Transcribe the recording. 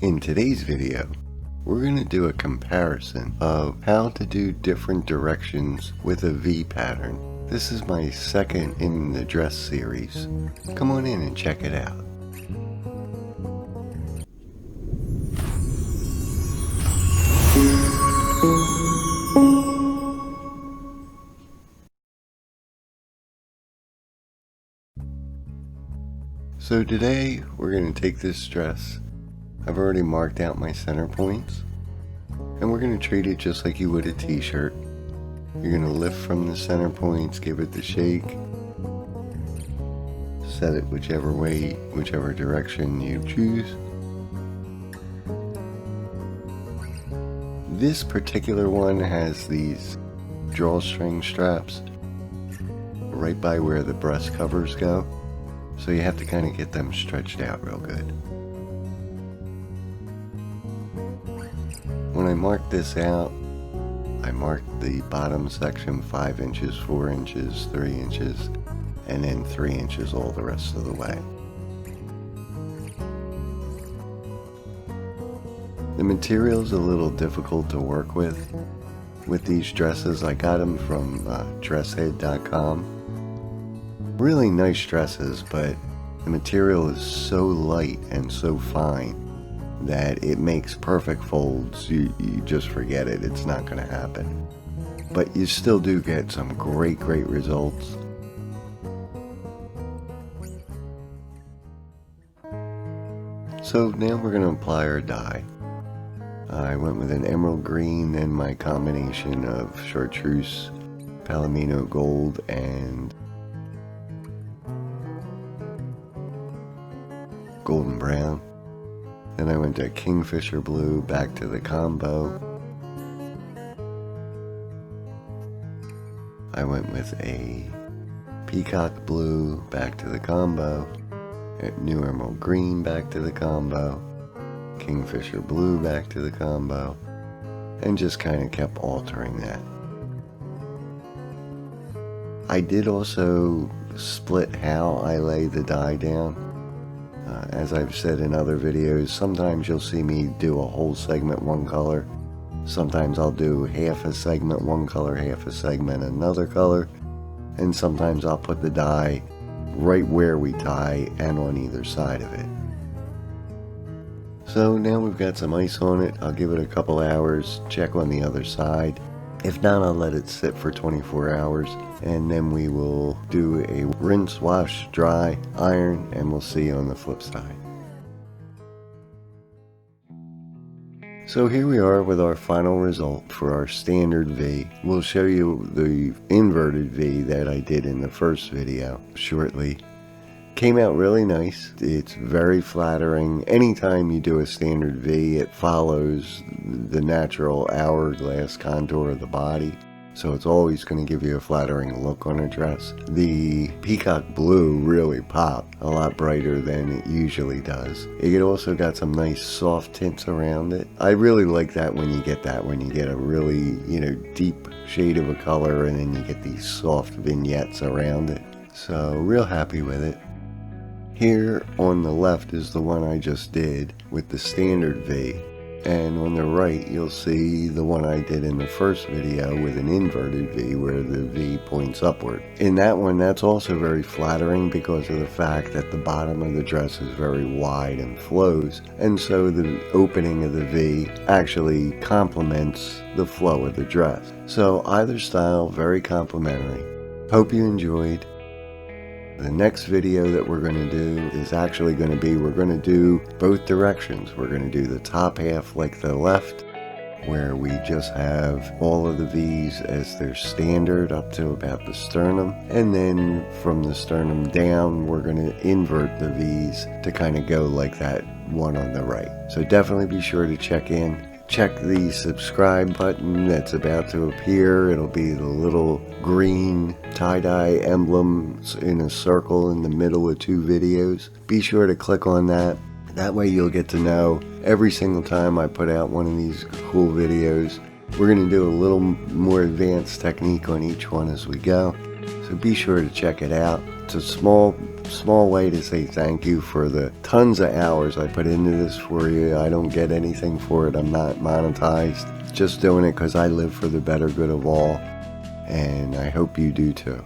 In today's video, we're going to do a comparison of how to do different directions with a V pattern. This is my second in the dress series. Come on in and check it out. So today we're going to take this dress. I've already marked out my center points, and we're going to treat it just like you would a t-shirt. You're going to lift from the center points, give it the shake, set it whichever way, whichever direction you choose. This particular one has these drawstring straps right by where the breast covers go, so you have to kind of get them stretched out real good. When I marked this out, I marked the bottom section 5 inches, 4 inches, 3 inches, and then 3 inches all the rest of the way. The material's a little difficult to work with these dresses. I got them from dresshead.com. Really nice dresses, but the material is so light and so fine that it makes perfect folds. You just forget it. It's not going to happen. But you still do get some great results. So now we're going to apply our dye. I went with an emerald green and my combination of chartreuse, palomino gold, and golden brown. Then I went to kingfisher blue, back to the combo. I went with a peacock blue, back to the combo. New emerald green, back to the combo. Kingfisher blue, back to the combo. And just kind of kept altering that. I did also split how I lay the dye down. As I've said in other videos, sometimes you'll see me do a whole segment one color. Sometimes I'll do half a segment one color, half a segment another color. And sometimes I'll put the dye right where we tie and on either side of it. So now we've got some ice on it. I'll give it a couple hours, check on the other side. If not, I'll let it sit for 24 hours, and then we will do a rinse, wash, dry, iron, and we'll see you on the flip side. So here we are with our final result for our standard V. We'll show you the inverted V that I did in the first video shortly. Came out really nice. It's very flattering. Anytime you do a standard V, it follows the natural hourglass contour of the body, so it's always going to give you a flattering look on a dress. The peacock blue really popped a lot brighter than it usually does. It also got some nice soft tints around it. I really like that when you get that, when you get a really, deep shade of a color and then you get these soft vignettes around it. So real happy with it. Here on the left is the one I just did with the standard V, and on the right you'll see the one I did in the first video with an inverted V where the V points upward. In that one, that's also very flattering because of the fact that the bottom of the dress is very wide and flows, and so the opening of the V actually complements the flow of the dress. So either style, very complimentary. Hope you enjoyed. The next video that we're going to do is actually going to be, we're going to do both directions. We're going to do the top half like the left, where we just have all of the V's as their standard up to about the sternum. And then from the sternum down, we're going to invert the V's to kind of go like that one on the right. So definitely be sure to check in. Check the subscribe button that's about to appear. It'll be the little green tie-dye emblem in a circle in the middle of 2 videos. Be sure to click on that. That way you'll get to know every single time I put out one of these cool videos. We're going to do a little more advanced technique on each one as we go. So be sure to check it out. It's a small small way to say thank you for the tons of hours I put into this for you. I don't get anything for it. I'm not monetized. Just doing it because I live for the better good of all, and I hope you do too.